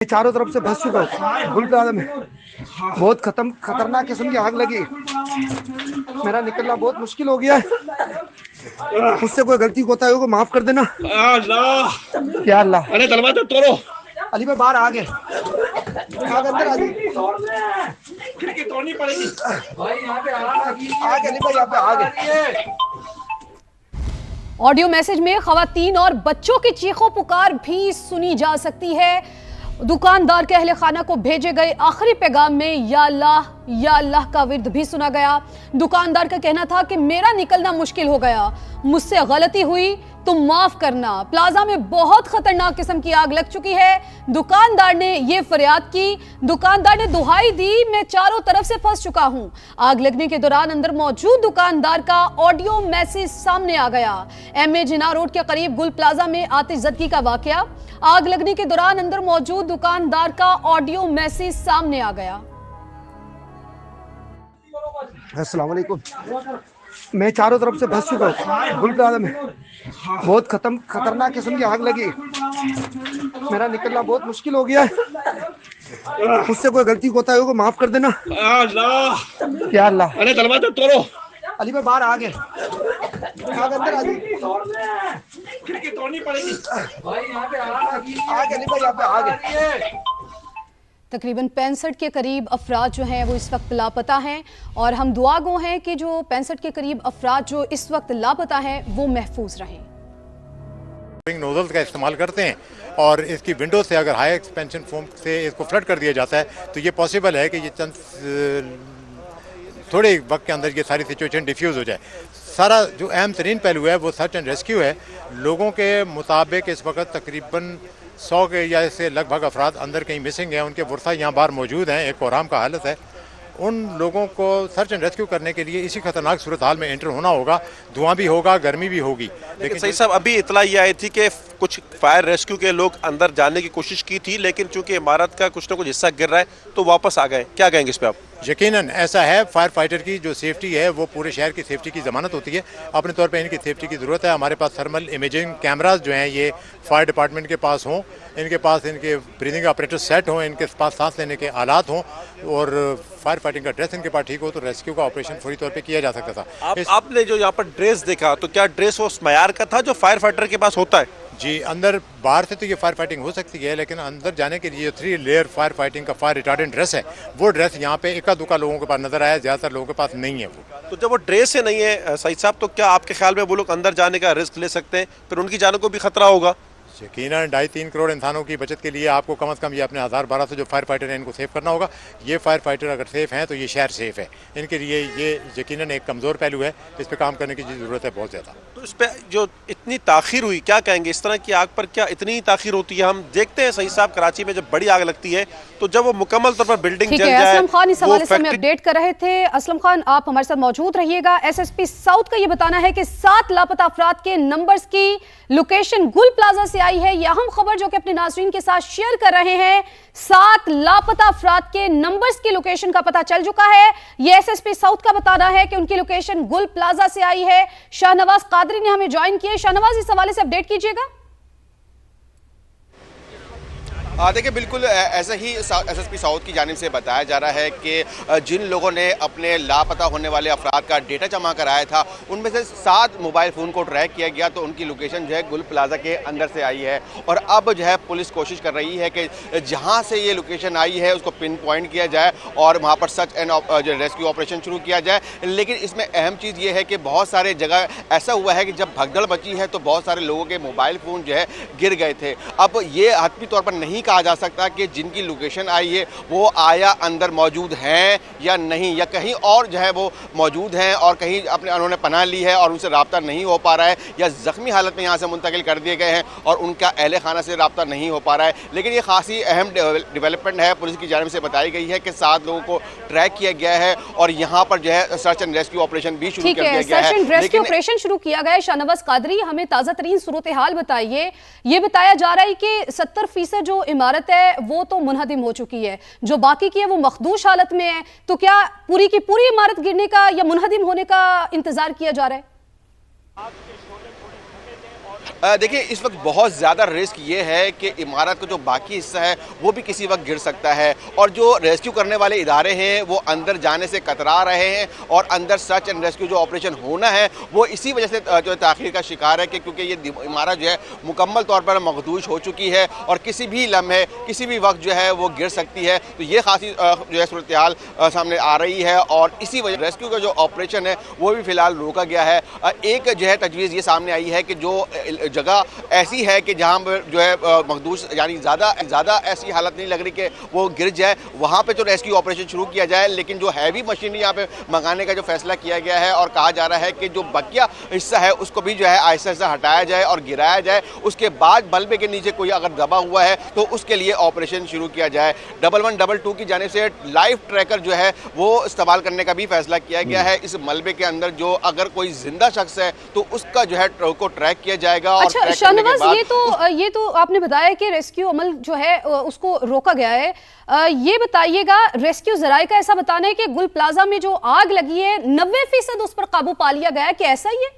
चारों तरफ से फंस चुका हूँ। गुल प्लाजा में बहुत खतरनाक किस्म की आग लगी। मेरा निकलना बहुत मुश्किल हो गया है। मुझसे कोई गलती कोताही हो माफ कर देना। अल्लाह, या अल्लाह। अरे दरवाजा तोड़ो। अली भाई बाहर आ गए, आग अंदर आ गई। खिड़की तोड़नी पड़ेगी। आगे अली भाई यहाँ पे आ गए। ऑडियो मैसेज में खवातीन और बच्चों की चीखों पुकार भी सुनी जा सकती है। दुकानदार के अहले खाना को भेजे गए आखिरी पैगाम में या अल्लाह का विर्द भी सुना गया। दुकानदार का कहना था कि मेरा निकलना मुश्किल हो गया, मुझसे गलती हुई तो माफ करना। प्लाजा में बहुत खतरनाक किस्म की आग लग चुकी है। दुकानदार ने यह फरियाद की, दुकानदार ने दुहाई दी, मैं चारों तरफ से फंस चुका हूं। आग लगने के दौरान अंदर मौजूद दुकानदार का ऑडियो मैसेज सामने आ गया। एमए जिना रोड के करीब गुल प्लाजा में आतिशज़दगी का वाकया। आग लगने के दौरान अंदर मौजूद दुकानदार का ऑडियो मैसेज सामने आ गया। अस्सलाम वालेकुम। मैं चारों तरफ से फंस चुका हूँ। गुल प्लाजा में बहुत खतरनाक किस्म की आग लगी। मेरा निकलना बहुत मुश्किल हो गया है। मुझसे कोई गलती कोताही हो माफ कर देना। अल्लाह, या अल्लाह। अरे दरवाजा तोड़ो। अली भाई बाहर आ गए, आग अंदर आ गई। खिड़की तोड़नी पड़ेगी। आगे अली भाई यहाँ पे आ गए। तकरीबन 65 के करीब अफराद जो हैं वो इस वक्त लापता हैं और हम दुआ गो हैं कि जो 65 के करीब अफराद जो इस वक्त लापता हैं वो महफूज रहें। नोजल्स का इस्तेमाल करते हैं और इसकी विंडो से अगर हाई एक्सपेंशन फोम से इसको फ्लड कर दिया जाता है तो ये पॉसिबल है कि ये चंद थोड़े वक्त के अंदर ये सारी सिचुएशन डिफ्यूज़ हो जाए। सारा जो अहम तरीन पहलू है वो सर्च एंड रेस्क्यू है। लोगों के मुताबिक इस वक्त तकरीबन 100 के या इससे लगभग अफराद अंदर कहीं मिसिंग हैं, उनके वर्षा यहाँ बाहर मौजूद हैं, एक कोहराम का हालत है। उन लोगों को सर्च एंड रेस्क्यू करने के लिए इसी खतरनाक सूरत हाल में एंटर होना होगा। धुआं भी होगा, गर्मी भी होगी। लेकिन सही साहब, अभी इतला ये आई थी कि कुछ फायर रेस्क्यू के लोग अंदर जाने की कोशिश की थी, लेकिन चूंकि इमारत का कुछ ना कुछ हिस्सा गिर रहा है तो वापस आ गए। क्या कहेंगे इस पे आप? यकीनन ऐसा है। फायर फाइटर की जो सेफ्टी है वो पूरे शहर की सेफ्टी की ज़मानत होती है। अपने तौर पे इनकी सेफ्टी की ज़रूरत है। हमारे पास थर्मल इमेजिंग कैमरास जो हैं ये फायर डिपार्टमेंट के पास हों, इनके पास इनके ब्रीदिंग ऑपरेटर सेट हों, इनके पास सांस लेने के आलात हों और फायर फाइटिंग का ड्रेस इनके पास ठीक हो तो रेस्क्यू का ऑपरेशन फौरी तौर पर किया जा सकता था। आपने जो यहाँ पर ड्रेस देखा तो क्या ड्रेस उस मयार का था जो फायर फाइटर के पास होता है? जी, अंदर बाहर से तो ये फायर फाइटिंग हो सकती है, लेकिन अंदर जाने के लिए 3 लेयर फायर फाइटिंग का फायर रिटार्डेंट ड्रेस है, वो ड्रेस यहाँ पे इक्का दुक्का लोगों के पास नजर आया, ज़्यादातर लोगों के पास नहीं है वो। तो जब वो ड्रेस ही नहीं है सईद साहब, तो क्या आपके ख्याल में वो लोग अंदर जाने का रिस्क ले सकते हैं? फिर उनकी जानों को भी खतरा होगा। यकीनन 2.5-3 करोड़ इंसानों की बचत के लिए आपको कम से कम ये अपने 1000-1200 जो फायर फाइटर हैं इनको सेव करना होगा। ये फायर फाइटर अगर सेफ हैं तो ये शहर सेफ है। इनके लिए ये यकीनन एक कमज़ोर पहलू है, इस पर काम करने की ज़रूरत है बहुत ज़्यादा। तो इस पर जो इतनी ताखीर हुई, क्या कहेंगे? इस तरह की आग पर क्या इतनी ताखीर होती है? हम देखते हैं सही साहब, कराची में जब बड़ी आग लगती है तो जब वो मुकम्मल तौर पर बिल्डिंग जल जाए। असलम खान इस हवाले से हमें अपडेट कर रहे थे। असलम खान, आप हमारे साथ मौजूद रहिएगा। एसएसपी साउथ का ये बताना है कि 7 लापता अफराद के नंबर्स की लोकेशन गुल प्लाजा से आई है। यह अहम खबर जो कि अपने नाज़रीन के साथ शेयर कर रहे हैं। 7 लापता अफराद के नंबर्स की लोकेशन का पता चल चुका है। यह एसएसपी साउथ का बताना है कि उनकी लोकेशन गुल प्लाजा से आई है। शाहनवाज कादरी ने हमें ज्वाइन किया। शाहनवाज, इस हवाले से अपडेट कीजिएगा। देखिए, बिल्कुल ऐसा ही एसएसपी साउथ की जानिब से बताया जा रहा है कि जिन लोगों ने अपने लापता होने वाले अफराद का डेटा जमा कराया था उनमें से 7 मोबाइल फ़ोन को ट्रैक किया गया तो उनकी लोकेशन जो है गुल प्लाजा के अंदर से आई है। और अब जो है पुलिस कोशिश कर रही है कि जहां से ये लोकेशन आई है उसको पिन पॉइंट किया जाए और वहां पर सर्च एंड रेस्क्यू ऑपरेशन शुरू किया जाए। लेकिन इसमें अहम चीज़ ये है कि बहुत सारे जगह ऐसा हुआ है कि जब भगदड़ मची है तो बहुत सारे लोगों के मोबाइल फ़ोन जो है गिर गए थे। अब ये हतमी तौर पर नहीं कहा जा सकता कि जिनकी लोकेशन आई है वो आया अंदर मौजूद हैं या नहीं, या कहीं और जो है वो मौजूद हैं और कहीं अपने उन्होंने पनाह ली है और उनसे रब्ता नहीं हो पा रहा है, या ज़ख्मी हालत में यहाँ से मुंतकिल कर दिए गए हैं और उनका अहले खाना से रब्ता नहीं हो पा रहा है। लेकिन ये खासी अहम डेवलपमेंट है। पुलिस की जानिब से बताई गई है कि 7 लोगों को ट्रैक किया गया है और यहाँ पर जो है सर्च एंड रेस्क्यू ऑपरेशन भी शुरू कर दिया गया है। सर्च एंड रेस्क्यू ऑपरेशन शुरू किया गया है। शाहनवाज कादरी, हमें ताज़ा तरीन सूरत हाल बताइए। ये बताया जा रहा है कि 70% जो इमारत है वो तो मुनहदिम हो चुकी है, जो बाकी की है वो मखदूश हालत में है। तो क्या पूरी की पूरी इमारत गिरने का या मुनहदिम होने का इंतजार किया जा रहा है? देखिए इस वक्त बहुत ज़्यादा रिस्क ये है कि इमारत का जो बाकी हिस्सा है वो भी किसी वक्त गिर सकता है, और जो रेस्क्यू करने वाले इदारे हैं वो अंदर जाने से कतरा रहे हैं, और अंदर सर्च एंड रेस्क्यू जो ऑपरेशन होना है वो इसी वजह से जो है ताख़ीर का शिकार है कि क्योंकि ये इमारत जो है मुकम्मल तौर पर मखदूश हो चुकी है और किसी भी लम्हे किसी भी वक्त जो है वो गिर सकती है। तो ये खासी जो है सूरत हाल सामने आ रही है, और इसी वजह रेस्क्यू का जो ऑपरेशन है वो भी फ़िलहाल रोका गया है। एक जो है तजवीज़ ये सामने आई है कि जो जगह ऐसी है कि जहाँ पर जो है मखदूश यानी ज़्यादा ऐसी हालत नहीं लग रही कि वो गिर जाए, वहाँ पे तो रेस्क्यू ऑपरेशन शुरू किया जाए। लेकिन जो हैवी मशीनरी यहाँ पे मंगाने का जो फैसला किया गया है, और कहा जा रहा है कि जो बकिया हिस्सा है उसको भी जो है आहिस्ता आहिस्ता हटाया जाए और गिराया जाए, उसके बाद मलबे के नीचे कोई अगर दबा हुआ है तो उसके लिए ऑपरेशन शुरू किया जाए। 1122 की जानिब से लाइव ट्रैकर जो है वो इस्तेमाल करने का भी फैसला किया गया है। इस मलबे के अंदर जो अगर कोई जिंदा शख्स है तो उसका जो है को ट्रैक किया जाएगा। अच्छा शाहनवाज, ये तो आपने बताया कि रेस्क्यू अमल जो है उसको रोका गया है। ये बताइएगा, रेस्क्यू जराए का ऐसा बताना है कि गुल प्लाजा में जो आग लगी है 90% उस पर काबू पा लिया गया है, कि ऐसा ही है?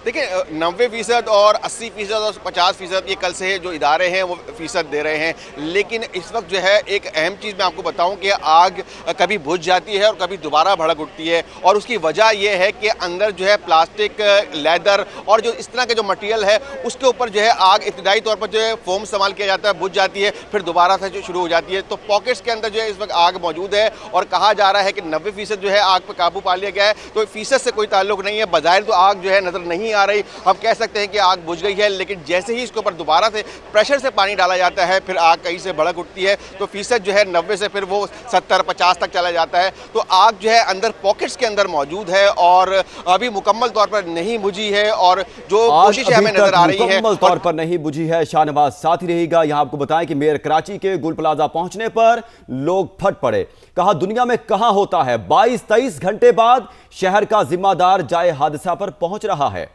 देखिए 90% और 80% और 50% ये कल से जो इदारे हैं वो फीसद दे रहे हैं, लेकिन इस वक्त जो है एक अहम चीज़ मैं आपको बताऊं कि आग कभी बुझ जाती है और कभी दोबारा भड़क उठती है, और उसकी वजह ये है कि अंदर जो है प्लास्टिक, लेदर और जो इस तरह के जो मटेरियल है उसके ऊपर जो है आग इब्तदाई तौर पर जो है फोम इस्तेमाल किया जाता है, बुझ जाती है, फिर दोबारा से जो शुरू हो जाती है। तो पॉकेट्स के अंदर जो है इस वक्त आग मौजूद है, और कहा जा रहा है कि 90% जो है आग पर काबू पा लिया गया है। तो फीसद से कोई ताल्लुक नहीं है, बज़ाहिर तो आग जो है नज़र नहीं आ रही, हम कह सकते हैं कि आग बुझ गई है, लेकिन जैसे ही इसके ऊपर दोबारा से प्रेशर से पानी डाला जाता है फिर आग कहीं से भड़क उठती है। तो फीसद जो है 90 से फिर वो 70-50 तक चला जाता है। तो आग जो है अंदर पॉकेट्स के अंदर मौजूद है और अभी मुकम्मल तौर पर नहीं बुझी है, और जो कोशिश हमें नजर आ रही है मुकम्मल तौर पर नहीं बुझी है। शाहनवाज साथ ही रहेगा। यहाँ आपको बताएं कि मेयर कराची के गुल प्लाजा पहुंचने पर लोग फट पड़े। कहा दुनिया में कहां होता है 22-23 घंटे बाद शहर का जिम्मेदार जाए हादसा पर पहुंच रहा है।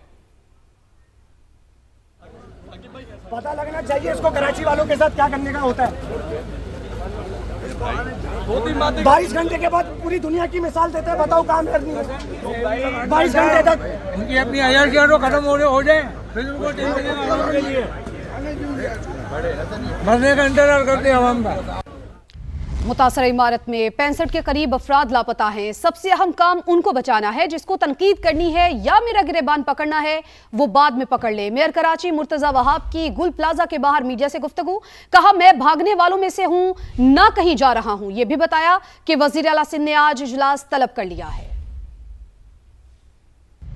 पता लगना चाहिए इसको कराची वालों के साथ क्या करने का होता है। 22 घंटे के बाद पूरी दुनिया की मिसाल देते हैं, बताओ काम करनी है 22 घंटे तक। उनकी अपनी अय्याशियां तो खत्म हो जाए, फिर उनको मरने का इंतजार करते हैं आवाम का। मुतासर इमारत में 65 के करीब अफराद लापता हैं। सबसे अहम काम उनको बचाना है। जिसको तनकीद करनी है या मेरा गिरेबान पकड़ना है वो बाद में पकड़ ले। मेयर कराची मुर्तजा वहाब की गुल प्लाजा के बाहर मीडिया से गुफ्तगू। कहा मैं भागने वालों में से हूं, ना कहीं जा रहा हूं। यह भी बताया कि वजीर आला सिंध ने आज इजलास तलब कर लिया है।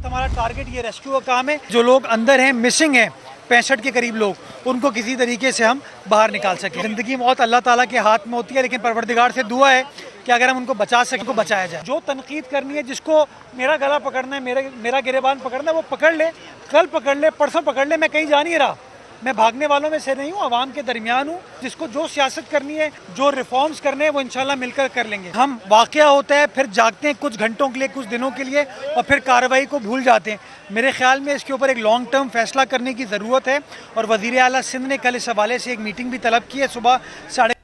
हमारा टारगेट ये रेस्क्यू का काम है। जो लोग अंदर हैं, मिसिंग हैं 65 के करीब लोग, उनको किसी तरीके से हम बाहर निकाल सकें। जिंदगी मौत अल्लाह ताला के हाथ में होती है, लेकिन परवरदिगार से दुआ है कि अगर हम उनको बचा सकें तो बचाया जाए। जो तनकीद करनी है, जिसको मेरा गला पकड़ना है, मेरा गिरेबान पकड़ना है, वो पकड़ ले, कल पकड़ ले, परसों पकड़ ले। मैं कहीं जा नहीं रहा, मैं भागने वालों में से नहीं हूँ, आवाम के दरमियान हूँ। जिसको जो सियासत करनी है, जो रिफॉर्म्स करने हैं, वो इंशाल्लाह मिलकर कर लेंगे। हम वाकया होता है, फिर जागते हैं कुछ घंटों के लिए, कुछ दिनों के लिए, और फिर कार्रवाई को भूल जाते हैं। मेरे ख्याल में इसके ऊपर एक लॉन्ग टर्म फैसला करने की ज़रूरत है, और वज़ीर आला सिंध ने कल इस हवाले से एक मीटिंग भी तलब की है सुबह 7:30।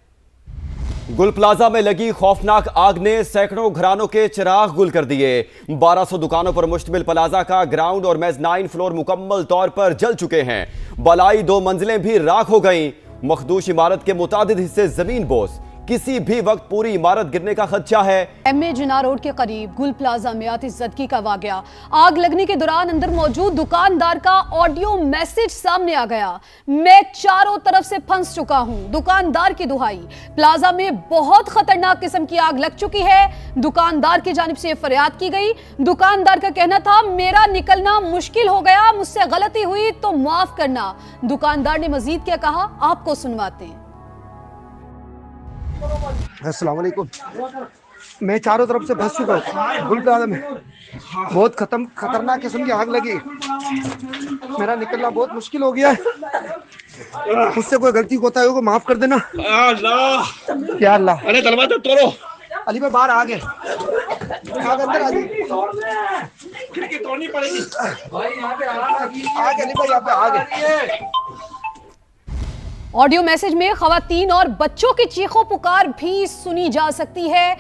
गुल प्लाजा में लगी खौफनाक आग ने सैकड़ों घरानों के चिराग गुल कर दिए। 1200 दुकानों पर मुश्तमिल प्लाजा का ग्राउंड और मेज़नाइन फ्लोर मुकम्मल तौर पर जल चुके हैं। बलाई 2 मंजिलें भी राख हो गईं। मखदूश इमारत के मुतादिद हिस्से जमीन बोस, किसी भी वक्त पूरी इमारत गिरने का खदशा है। एमए जिना रोड के करीब गुल प्लाजा में आतिशज़दगी का वाकया। आग लगने के दौरान अंदर मौजूद दुकानदार का ऑडियो मैसेज सामने आ गया। मैं चारों तरफ से फंस चुका हूं, दुकानदार की दुहाई। प्लाजा में बहुत खतरनाक किस्म की आग लग चुकी है। दुकानदार की जानिब से फरियाद की गई। दुकानदार का कहना था मेरा निकलना मुश्किल हो गया, मुझसे गलती हुई तो माफ करना। दुकानदार ने मजीद क्या कहा आपको सुनवाते हैं। अस्सलाम वालेकुम। मैं चारों तरफ से फंस चुका हूँ। गुल प्लाजा में बहुत खतरनाक किस्म की आग लगी। मेरा निकलना बहुत मुश्किल हो गया है। मुझसे कोई गलती होता है को माफ कर देना। अल्लाह क्या अल्लाह। अरे दरवाजा तोड़ो। अली भाई बाहर आ गए, आग अंदर आ गई, खिड़की तोड़नी पड़ेगी। आगे अली भाई यहाँ पे आ गए। ऑडियो मैसेज में खवातीन और बच्चों की चीखों पुकार भी सुनी जा सकती है।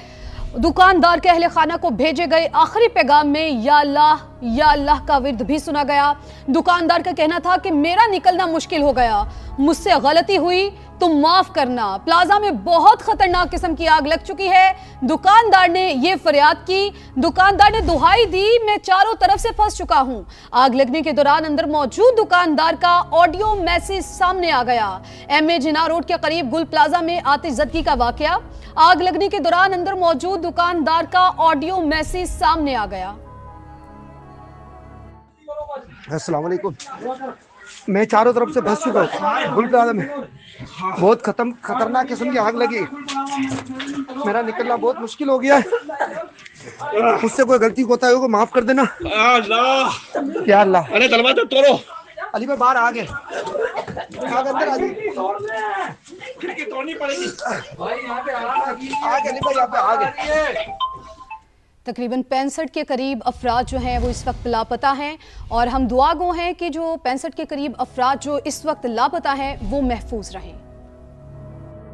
दुकानदार के अहले खाना को भेजे गए आखिरी पैगाम में या अल्लाह का विर्द भी सुना गया। दुकानदार का कहना था कि मेरा निकलना मुश्किल हो गया, मुझसे गलती हुई तो माफ करना। प्लाजा में बहुत खतरनाक किस्म की आग लग चुकी है। दुकानदार ने यह फरियाद की। दुकानदार ने दुहाई दी, मैं चारों तरफ से फंस चुका हूं। आग लगने के दौरान अंदर मौजूद दुकानदार का ऑडियो मैसेज सामने आ गया। MA जिना रोड के करीब गुल प्लाजा में आतिशज़दगी का वाकया। आग लगने के दौरान अंदर मौजूद दुकानदार का ऑडियो मैसेज सामने आ गया। अस्सलाम वालेकुम। मैं चारों तरफ से फंस चुका हूँ। गुल प्लाजा में बहुत खतरनाक किस्म की आग लगी। मेरा निकलना बहुत मुश्किल हो गया है। मुझसे कोई गलती होता है माफ कर देना। अल्लाह, या अल्लाह। अरे दरवाजा तोड़ो। अली भाई बाहर आ गए। आग अंदर आ गई। खिड़की तोड़नी पड़ेगी। आगे अली भाई यहाँ पे आ गए। तकरीबन 65 के करीब अफराद जो हैं वो इस वक्त लापता हैं और हम दुआ गो हैं कि जो 65 के करीब अफराद जो इस वक्त लापता हैं वो महफूज रहें।